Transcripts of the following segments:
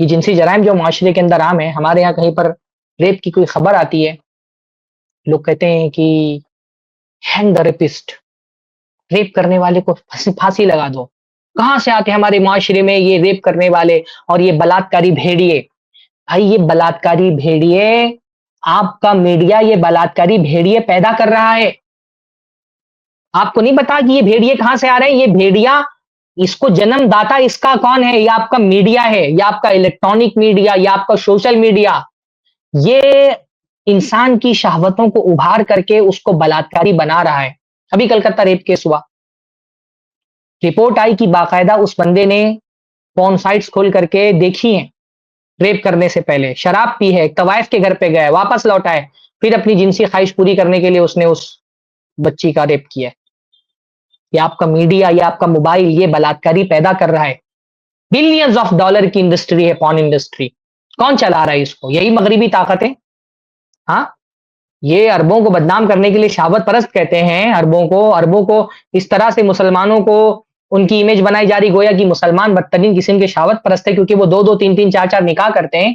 یہ جنسی جرائم جو معاشرے کے اندر عام ہے، ہمارے یہاں کہیں پر ریپ کی کوئی خبر آتی ہے، لوگ کہتے ہیں کہ ہینگ دا ریپسٹ، ریپ کرنے والے کو پھانسی لگا دو۔ کہاں سے آتے ہیں ہمارے معاشرے میں یہ ریپ کرنے والے اور یہ بلاತ್ಕಾری بھیڑیے؟ بھائی یہ بلاತ್ಕಾری بھیڑیے، آپ کا میڈیا یہ بلاತ್ಕಾری بھیڑیے پیدا کر رہا ہے۔ آپ کو نہیں پتا کہ یہ بھیڑیے کہاں سے آ رہے ہیں؟ یہ بھیڑیا، اس کو جنم داتا اس کا کون ہے؟ یہ آپ کا میڈیا ہے، یا آپ کا الیکٹرانک میڈیا، یا آپ کا سوشل میڈیا۔ یہ انسان کی شہوتوں کو ابھار کر کے اس کو بلاತ್ಕಾری بنا رہا ہے۔ ابھی کلکتہ ریپ کیس ہوا، رپورٹ آئی کہ باقاعدہ اس بندے نے پورن سائٹس کھول کر کے دیکھی ہیں، ریپ کرنے سے پہلے شراب پی ہے، طوائف کے گھر پہ گئے، واپس لوٹا ہے، پھر اپنی جنسی خواہش پوری کرنے کے لیے اس نے اس بچی کا ریپ کیا ہے۔ یہ آپ کا میڈیا، یہ آپ کا موبائل، یہ بلاತ್ಕಾری پیدا کر رہا ہے۔ بلینز آف ڈالر کی انڈسٹری ہے پورن انڈسٹری۔ کون چلا رہا ہے اس کو؟ یہی مغربی طاقتیں۔ ہاں، یہ عربوں کو بدنام کرنے کے لیے شہوت پرست کہتے ہیں، عربوں کو اس طرح سے مسلمانوں کو ان کی امیج بنائی جا رہی گویا کہ مسلمان بدترین قسم کے شہوت پرست ہے، کیونکہ وہ 2 3 4 4 نکاح کرتے ہیں،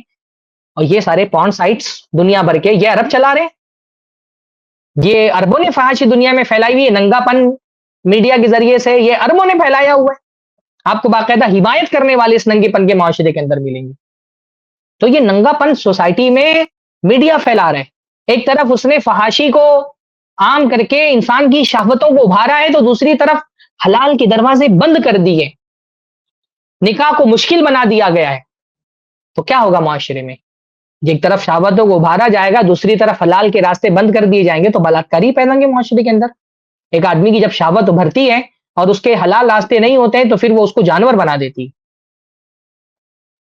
اور یہ سارے پورن سائٹس دنیا بھر کے یہ عرب چلا رہے ہیں۔ یہ عربوں نے فحاشی دنیا میں پھیلائی ہوئی ہے، ننگا پن میڈیا کے ذریعے سے یہ عربوں نے پھیلایا ہوا ہے۔ آپ کو باقاعدہ حمایت کرنے والے اس ننگے پن کے معاشرے کے اندر ملیں گے۔ تو یہ ننگا پن سوسائٹی میں میڈیا پھیلا رہے ہیں۔ ایک طرف اس نے فحاشی کو عام کر کے انسان کی شہوتوں کو ابھارا ہے، تو دوسری طرف حلال کے دروازے بند کر دیے، نکاح کو مشکل بنا دیا گیا ہے۔ تو کیا ہوگا معاشرے میں؟ ایک طرف شہوتوں کو ابھارا جائے گا، دوسری طرف حلال کے راستے بند کر دیے جائیں گے، تو بلاತ್ಕಾری پھیلیں گے معاشرے کے اندر۔ ایک آدمی کی جب شہوت ابھرتی ہے اور اس کے حلال راستے نہیں ہوتے ہیں، تو پھر وہ اس کو جانور بنا دیتی۔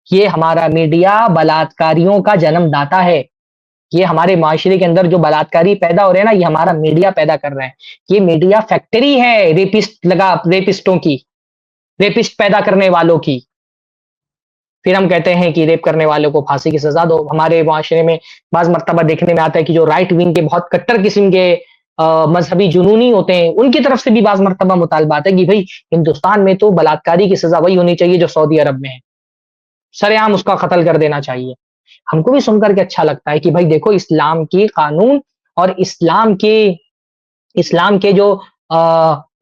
یہ ہمارا میڈیا بلاತ್ಕಾریوں کا جنم داتا ہے۔ یہ ہمارے معاشرے کے اندر جو بلاತ್ಕಾری پیدا ہو رہے ہیں نا، یہ ہمارا میڈیا پیدا کر رہا ہے۔ یہ میڈیا فیکٹری ہے ریپسٹوں کی، ریپسٹ پیدا کرنے والوں کی۔ پھر ہم کہتے ہیں کہ ریپ کرنے والوں کو پھانسی کی سزا دو۔ ہمارے معاشرے میں بعض مرتبہ دیکھنے میں آتا ہے کہ جو رائٹ ونگ کے بہت کٹر قسم کے مذہبی جنونی ہوتے ہیں، ان کی طرف سے بھی بعض مرتبہ مطالبات ہے کہ بھئی ہندوستان میں تو بلاತ್ಕಾری کی سزا وہی ہونی چاہیے جو سعودی عرب میں ہے، سر عام اس کا قتل کر دینا چاہیے۔ ہم کو بھی سن کر کے اچھا لگتا ہے کہ بھئی دیکھو اسلام کی قانون اور اسلام کے جو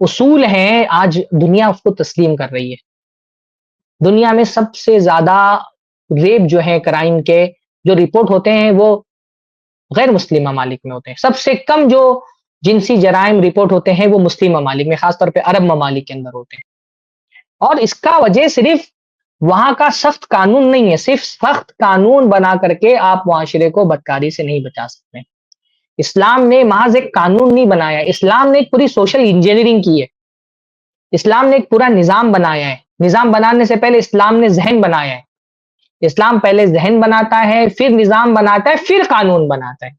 اصول ہیں، آج دنیا اس کو تسلیم کر رہی ہے۔ دنیا میں سب سے زیادہ ریپ جو ہے کرائم کے جو رپورٹ ہوتے ہیں وہ غیر مسلم ممالک میں ہوتے ہیں۔ سب سے کم جو جنسی جرائم رپورٹ ہوتے ہیں وہ مسلم ممالک میں، خاص طور پہ عرب ممالک کے اندر ہوتے ہیں۔ اور اس کا وجہ صرف وہاں کا سخت قانون نہیں ہے، صرف سخت قانون بنا کر کے آپ معاشرے کو بدکاری سے نہیں بچا سکتے۔ اسلام نے محض ایک قانون نہیں بنایا، اسلام نے ایک پوری سوشل انجینئرنگ کی ہے۔ اسلام نے ایک پورا نظام بنایا ہے۔ نظام بنانے سے پہلے اسلام نے ذہن بنایا ہے۔ اسلام پہلے ذہن بناتا ہے، پھر نظام بناتا ہے، پھر قانون بناتا ہے۔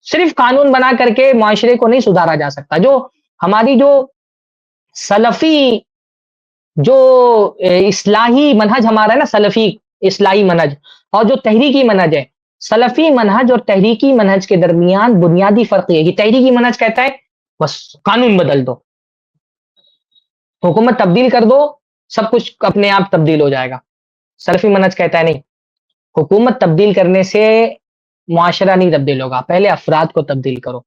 صرف قانون بنا کر کے معاشرے کو نہیں سدھارا جا سکتا۔ جو ہماری جو سلفی جو اصلاحی منہج ہمارا ہے نا، سلفی اصلاحی منہج، اور جو تحریکی منہج ہے، سلفی منہج اور تحریکی منہج کے درمیان بنیادی فرق یہ ہے کہ تحریکی منہج کہتا ہے بس قانون بدل دو، حکومت تبدیل کر دو، سب کچھ اپنے آپ تبدیل ہو جائے گا۔ سلفی منہج کہتا ہے نہیں، حکومت تبدیل کرنے سے معاشرہ نہیں تبدیل ہوگا، پہلے افراد کو تبدیل کرو،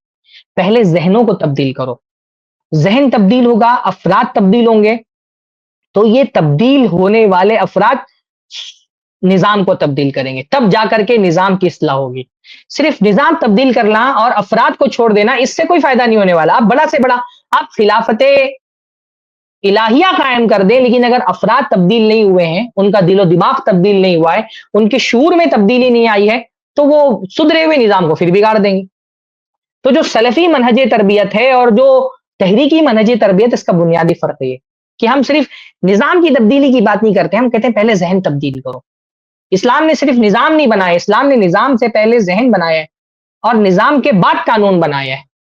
پہلے ذہنوں کو تبدیل کرو۔ ذہن تبدیل ہوگا، افراد تبدیل ہوں گے، تو یہ تبدیل ہونے والے افراد نظام کو تبدیل کریں گے، تب جا کر کے نظام کی اصلاح ہوگی۔ صرف نظام تبدیل کرنا اور افراد کو چھوڑ دینا، اس سے کوئی فائدہ نہیں ہونے والا۔ آپ بڑا سے بڑا آپ خلافت الہیہ قائم کر دیں، لیکن اگر افراد تبدیل نہیں ہوئے ہیں، ان کا دل و دماغ تبدیل نہیں ہوا ہے، ان کے شعور میں تبدیلی نہیں آئی ہے، تو وہ سدھرے ہوئے نظام کو پھر بگاڑ دیں گے۔ تو جو سلفی منہج تربیت ہے اور جو تحریکی منہج تربیت، اس کا بنیادی فرق یہ کہ ہم صرف نظام کی تبدیلی کی بات نہیں کرتے، ہم کہتے ہیں پہلے ذہن تبدیل کرو۔ اسلام نے صرف نظام نہیں بنایا، اسلام نے نظام سے پہلے ذہن بنایا ہے، اور نظام کے بعد قانون بنایا ہے۔